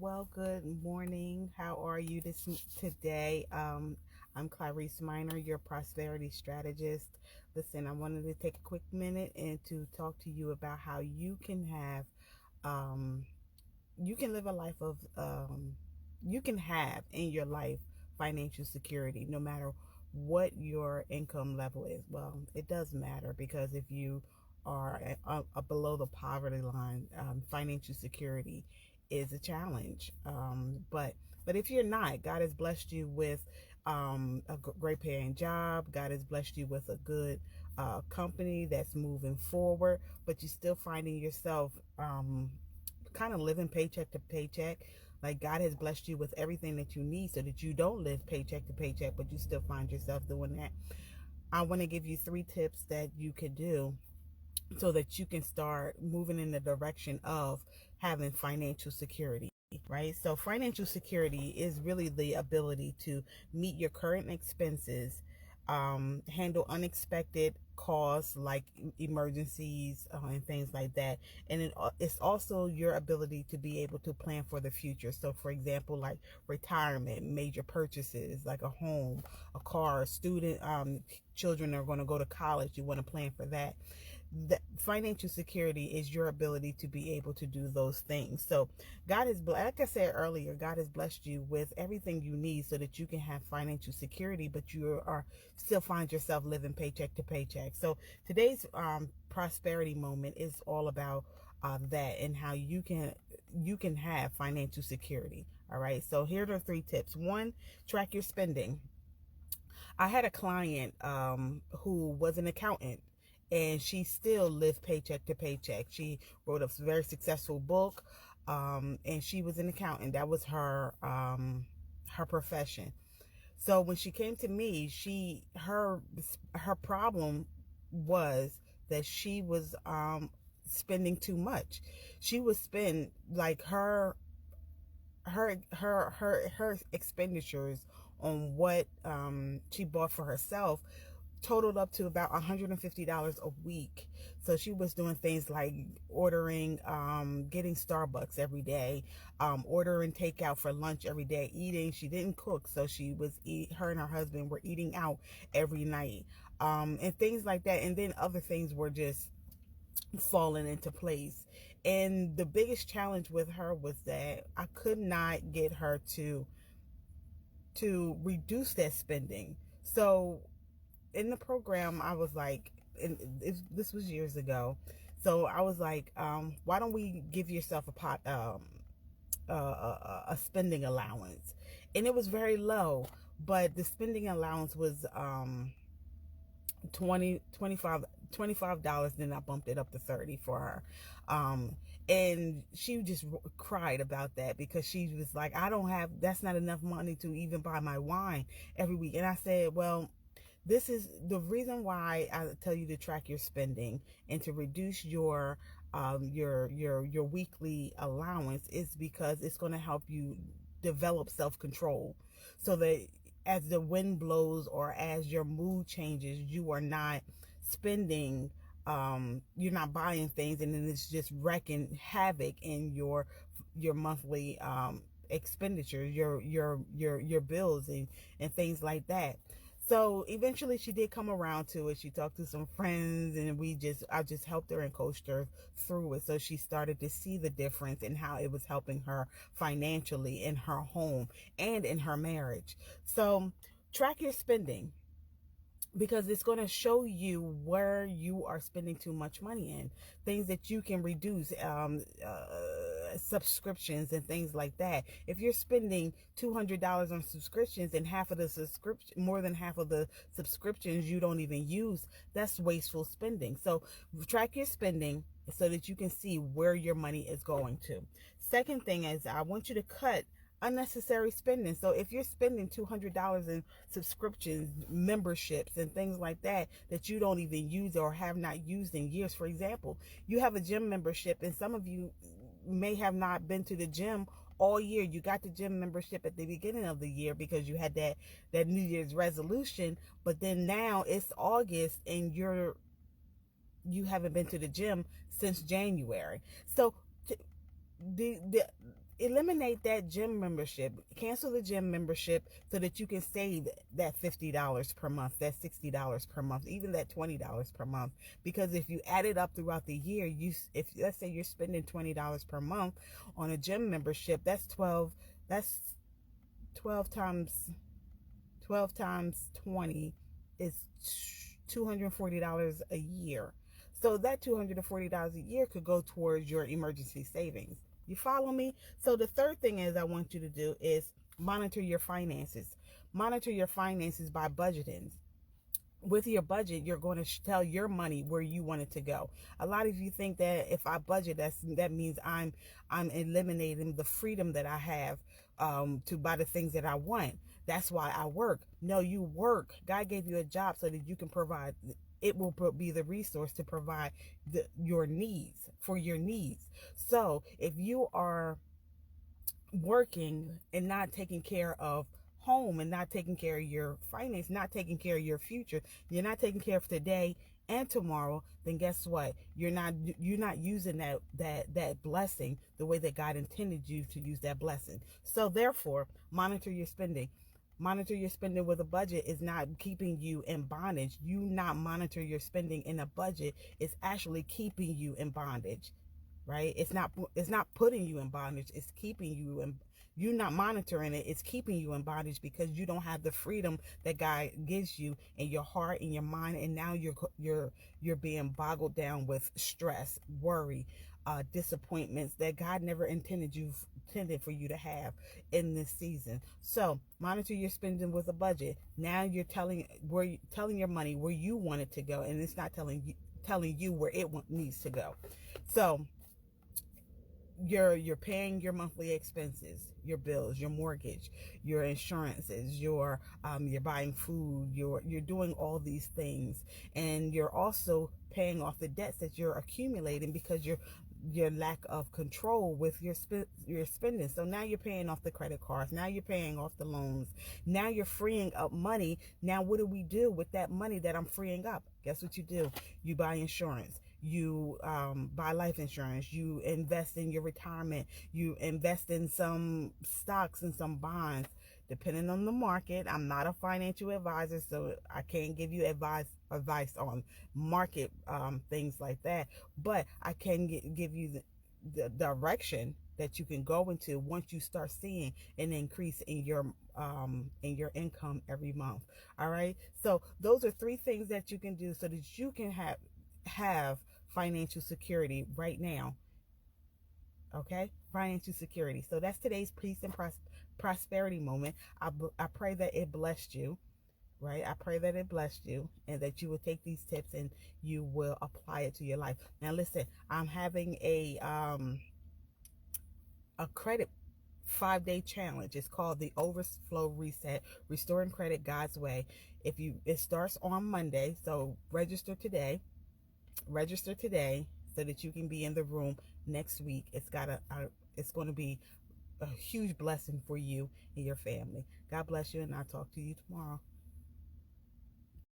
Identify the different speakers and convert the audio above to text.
Speaker 1: Well, good morning. How are you today? I'm Clarice Miner, your prosperity strategist. Listen, I wanted to take a quick minute and to talk to you about how um, you can live a life of, you can have in your life financial security, no matter what your income level is. Well, it does matter because if you are below the poverty line, financial security is a challenge. But if you're not, God has blessed you with a great paying job. God has blessed you with a good company that's moving forward, but you're still finding yourself kind of living paycheck to paycheck. Like God has blessed you with everything that you need so that you don't live paycheck to paycheck, but you still find yourself doing that. I want to give you 3 tips that you could do so that you can start moving in the direction of having financial security, right? So, financial security is really the ability to meet your current expenses, handle unexpected costs like emergencies and things like that. And it's also your ability to be able to plan for the future. So, for example, like retirement, major purchases like a home, a car, student, children are going to go to college. You want to plan for that. The financial security is your ability to be able to do those things. So God is, like I said earlier, God has blessed you with everything you need so that you can have financial security, but you are still find yourself living paycheck to paycheck. So today's prosperity moment is all about that and how you can have financial security. All right. So here are 3 tips. One, track your spending. I had a client who was an accountant and she still lived paycheck to paycheck. She wrote a very successful book, and she was an accountant. That was her profession. So when she came to me, her problem was that she was spending too much. She would spend like her expenditures on what she bought for herself totaled up to about $150 a week. So she was doing things like ordering, getting Starbucks every day, ordering takeout for lunch every day, eating. She didn't cook, so her and her husband were eating out every night, and things like that. And then other things were just falling into place. And the biggest challenge with her was that I could not get her to reduce that spending. So in the program, I was like, and this was years ago. So I was like, why don't we give yourself a spending allowance? And it was very low, but the spending allowance was 20 $25. Then I bumped it up to 30 for her. And she just cried about that because she was like, I don't have, that's not enough money to even buy my wine every week. And I said, well, this is the reason why I tell you to track your spending and to reduce your weekly allowance is because it's going to help you develop self-control so that as the wind blows or as your mood changes, you are not spending, you're not buying things and then it's just wrecking havoc in your monthly expenditures, your bills and things like that. So eventually she did come around to it. She talked to some friends and I just helped her and coached her through it. So she started to see the difference in how it was helping her financially in her home and in her marriage. So track your spending because it's going to show you where you are spending too much money in things that you can reduce, subscriptions and things like that. If you're spending $200 on subscriptions and more than half of the subscriptions you don't even use, that's wasteful spending. So track your spending so that you can see where your money is going to. Second thing is I want you to cut unnecessary spending. So if you're spending $200 in subscriptions, memberships, and things like that that you don't even use or have not used in years, for example, you have a gym membership, and some of you may have not been to the gym all year. You got the gym membership at the beginning of the year because you had that New Year's resolution, but then now it's August and you haven't been to the gym since January. So the eliminate that gym membership. Cancel the gym membership so that you can save that $50 per month, that $60 per month, even that $20 per month. Because if you add it up throughout the year, if let's say you're spending $20 per month on a gym membership, that's 12 times 20 is $240 a year. So that $240 a year could go towards your emergency savings. You follow me? So the third thing is I want you to do is monitor your finances. Monitor your finances by budgeting. With your budget, you're going to tell your money where you want it to go. A lot of you think that if I budget, that means I'm eliminating the freedom that I have to buy the things that I want. That's why I work. No, you work. God gave you a job so that you can provide. It will be the resource to provide your needs, for your needs. So if you are working and not taking care of home and not taking care of your finance, not taking care of your future, you're not taking care of today and tomorrow, then guess what? You're not using that blessing the way that God intended you to use that blessing. So therefore, monitor your spending. Monitor your spending with a budget is not keeping you in bondage. You not monitor your spending in a budget is actually keeping you in bondage, right? It's not putting you in bondage. It's keeping you in. You're not monitoring it. It's keeping you in bondage because you don't have the freedom that God gives you in your heart, in your mind, and now you're being boggled down with stress, worry, disappointments that God never intended for you to have in this season. So monitor your spending with a budget. Now you're telling your money where you want it to go, and it's not telling you where it needs to go. So you're paying your monthly expenses, your bills, your mortgage, your insurances, you're buying food, you're doing all these things, and you're also paying off the debts that you're accumulating because your lack of control with your spending. So now you're paying off the credit cards, now you're paying off the loans, now you're freeing up money. Now what do we do with that money that I'm freeing up? Guess what you do? You buy insurance. You buy life insurance. You invest in your retirement. You invest in some stocks and some bonds, depending on the market. I'm not a financial advisor, so I can't give you advice on market things like that. But I can give you the direction that you can go into once you start seeing an increase in your income every month. All right. So those are 3 things that you can do so that you can have financial security right now. Okay, financial security. So that's today's peace and prosperity moment. I pray that it blessed you, right? I pray that it blessed you and that you will take these tips and you will apply it to your life. Now listen, I'm having a credit 5-day challenge. It's called the Overflow Reset, Restoring Credit God's Way. It starts on Monday, so register today so that you can be in the room next week. It's going to be a huge blessing for you and your family. God bless you, and I'll talk to you tomorrow.